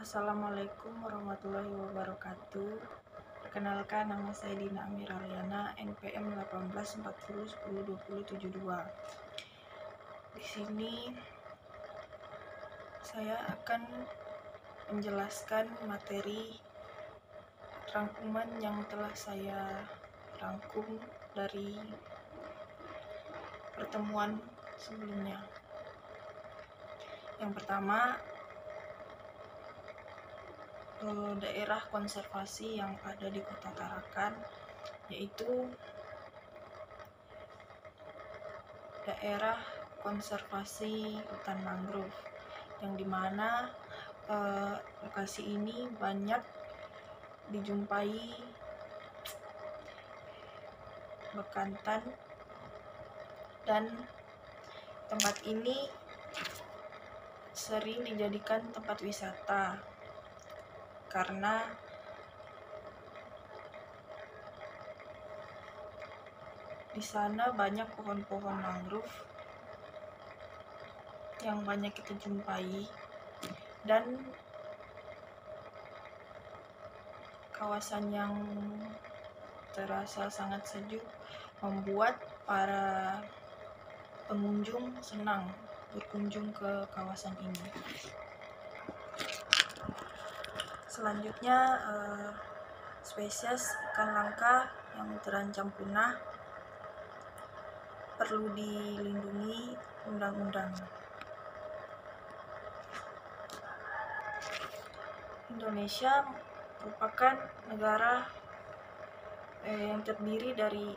Assalamualaikum warahmatullahi wabarakatuh. Perkenalkan, nama saya Dina Amiraliana, NPM 1840102072. Di sini saya akan menjelaskan materi rangkuman yang telah saya rangkum dari pertemuan sebelumnya. Yang pertama, daerah konservasi yang ada di Kota Tarakan, yaitu daerah konservasi hutan mangrove, yang dimana lokasi ini banyak dijumpai bekantan, dan tempat ini sering dijadikan tempat wisata karena di sana banyak pohon-pohon mangrove yang banyak kita jumpai, dan kawasan yang terasa sangat sejuk membuat para pengunjung senang berkunjung ke kawasan ini. Selanjutnya, spesies ikan langka yang terancam punah perlu dilindungi undang-undang. Indonesia merupakan negara yang terdiri dari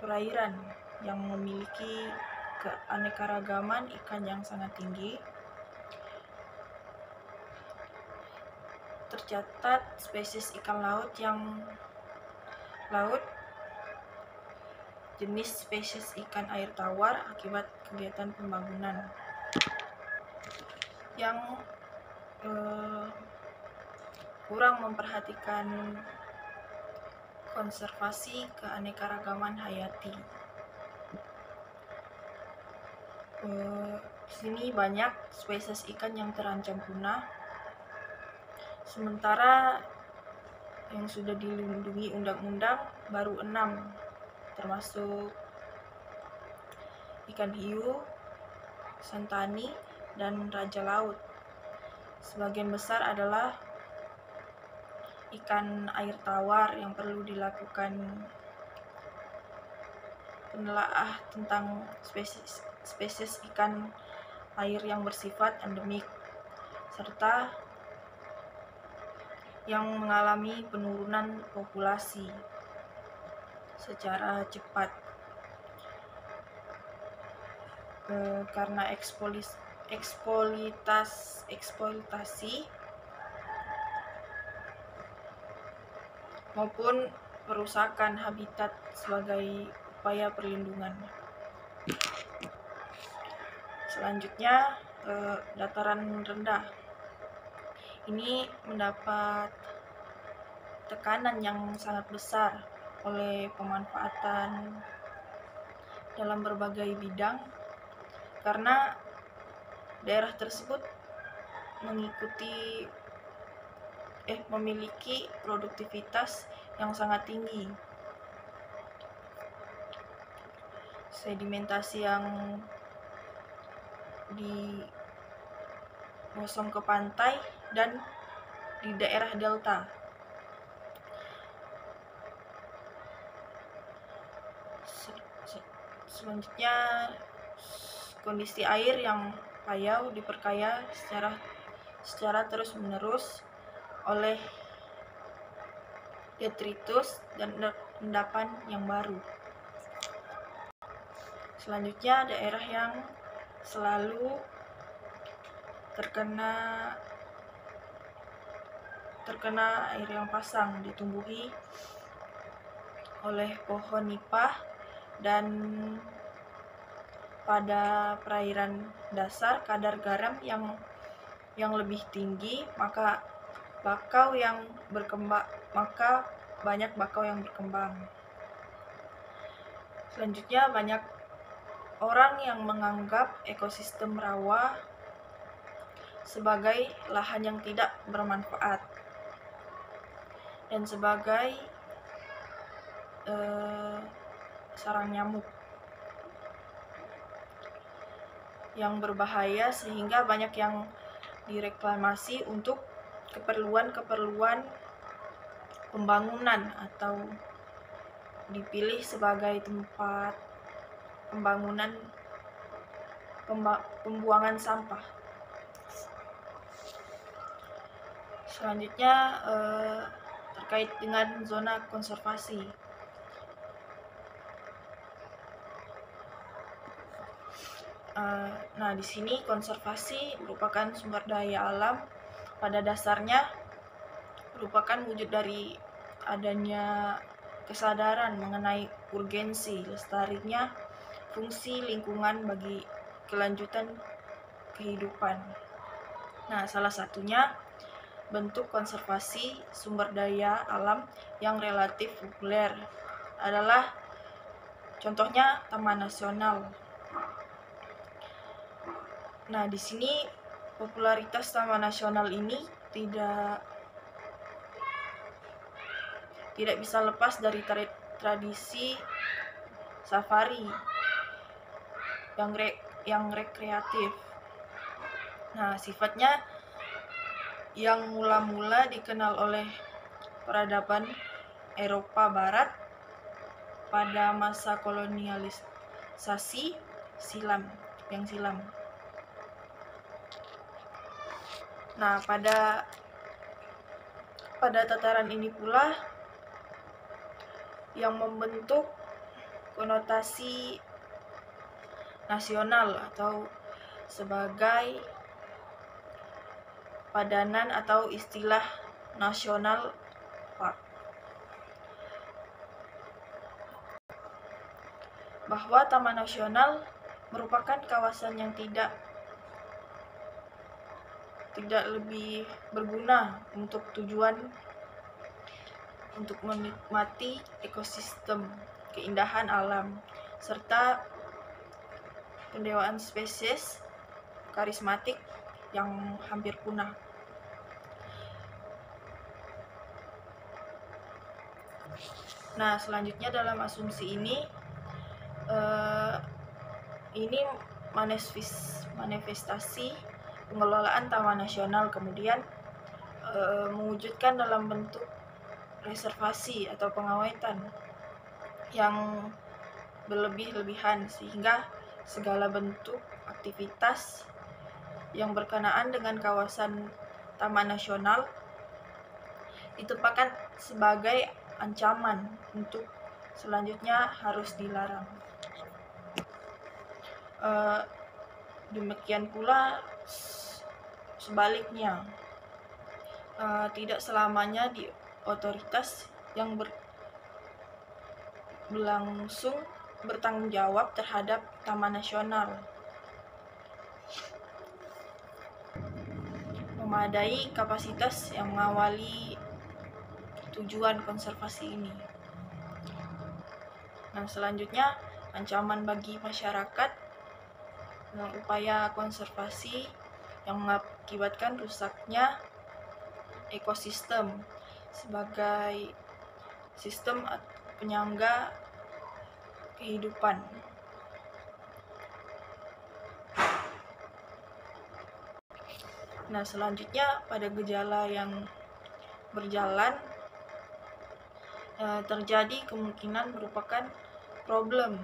perairan yang memiliki keanekaragaman ikan yang sangat tinggi. Tercatat spesies ikan laut jenis spesies ikan air tawar akibat kegiatan pembangunan yang kurang memperhatikan konservasi keanekaragaman hayati. Di sini banyak spesies ikan yang terancam punah, sementara yang sudah dilindungi undang-undang baru 6, termasuk ikan hiu, sentani, dan raja laut. Sebagian besar adalah ikan air tawar yang perlu dilakukan penelaah tentang spesies ikan air yang bersifat endemik serta yang mengalami penurunan populasi secara cepat karena eksploitasi maupun perusakan habitat sebagai upaya perlindungan. Selanjutnya, dataran rendah. Ini mendapat tekanan yang sangat besar oleh pemanfaatan dalam berbagai bidang karena daerah tersebut memiliki produktivitas yang sangat tinggi. Sedimentasi yang digosong ke pantai dan di daerah delta. Selanjutnya, kondisi air yang payau diperkaya secara terus-menerus oleh detritus dan endapan yang baru. Selanjutnya, daerah yang selalu terkena air yang pasang ditumbuhi oleh pohon nipah, dan pada perairan dasar kadar garam yang lebih tinggi, maka banyak bakau yang berkembang. Selanjutnya, banyak orang yang menganggap ekosistem rawa sebagai lahan yang tidak bermanfaat dan sebagai sarang nyamuk yang berbahaya, sehingga banyak yang direklamasi untuk keperluan pembangunan atau dipilih sebagai tempat pembuangan sampah. Selanjutnya terkait dengan zona konservasi. Nah, di sini konservasi merupakan sumber daya alam pada dasarnya merupakan wujud dari adanya kesadaran mengenai urgensi lestarinya fungsi lingkungan bagi kelanjutan kehidupan. Nah, salah satunya bentuk konservasi sumber daya alam yang relatif populer adalah contohnya Taman Nasional. Nah, di sini popularitas Taman Nasional ini tidak bisa lepas dari tradisi safari yang rekreatif. Nah, sifatnya yang mula-mula dikenal oleh peradaban Eropa Barat pada masa kolonialisasi silam. Nah, pada tataran ini pula yang membentuk konotasi nasional atau sebagai padanan atau istilah nasional park. Bahwa Taman Nasional merupakan kawasan yang tidak lebih berguna untuk tujuan untuk menikmati ekosistem, keindahan alam, serta pendewaan spesies karismatik yang hampir punah. Nah, selanjutnya dalam asumsi ini manifestasi pengelolaan Taman Nasional kemudian mewujudkan dalam bentuk reservasi atau pengawetan yang berlebih-lebihan, sehingga segala bentuk aktivitas yang berkenaan dengan kawasan Taman Nasional ditempatkan sebagai ancaman untuk selanjutnya harus dilarang. Demikian pula sebaliknya, tidak selamanya di otoritas yang berlangsung bertanggung jawab terhadap Taman Nasional. Memadai kapasitas yang mengawali tujuan konservasi ini. Nah, selanjutnya ancaman bagi masyarakat dengan upaya konservasi yang mengakibatkan rusaknya ekosistem sebagai sistem penyangga kehidupan. Nah, selanjutnya pada gejala yang berjalan terjadi kemungkinan merupakan problem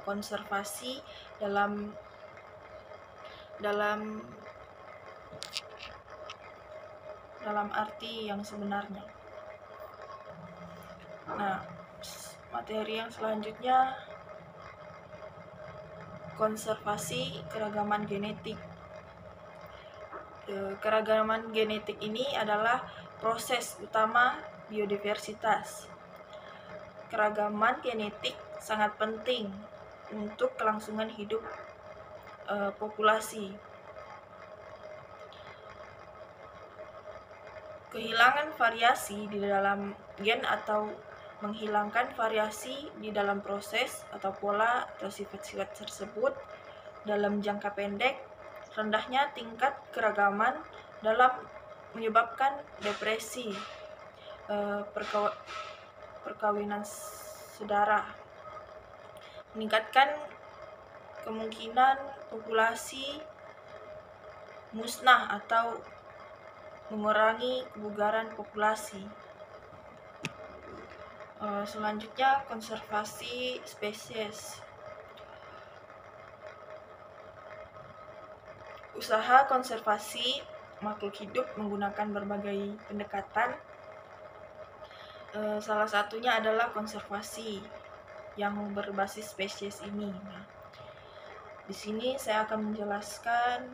konservasi dalam arti yang sebenarnya. Nah, materi yang selanjutnya konservasi keragaman genetik. Keragaman genetik ini adalah proses utama biodiversitas. Keragaman genetik sangat penting untuk kelangsungan hidup populasi. Kehilangan variasi di dalam gen atau menghilangkan variasi di dalam proses atau pola atau sifat-sifat tersebut dalam jangka pendek rendahnya tingkat keragaman dalam menyebabkan depresi, perkawinan sedara, meningkatkan kemungkinan populasi musnah atau mengurangi kebugaran populasi. Selanjutnya, konservasi spesies. Usaha konservasi makhluk hidup menggunakan berbagai pendekatan. Salah satunya adalah konservasi yang berbasis spesies ini. Nah, di sini saya akan menjelaskan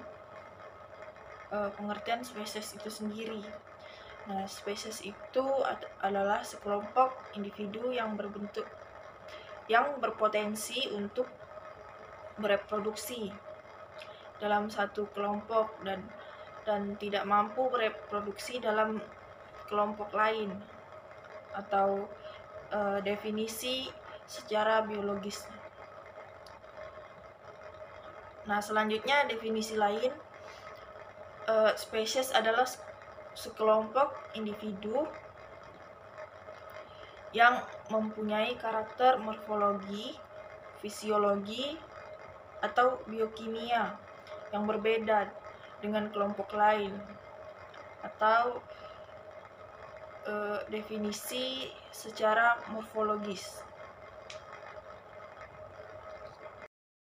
pengertian spesies itu sendiri. Nah, spesies itu adalah sekelompok individu yang berpotensi untuk bereproduksi dalam satu kelompok dan tidak mampu bereproduksi dalam kelompok lain, atau definisi secara biologis. Nah, selanjutnya definisi lain, spesies adalah sekelompok individu yang mempunyai karakter morfologi, fisiologi, atau biokimia yang berbeda dengan kelompok lain, atau definisi secara morfologis.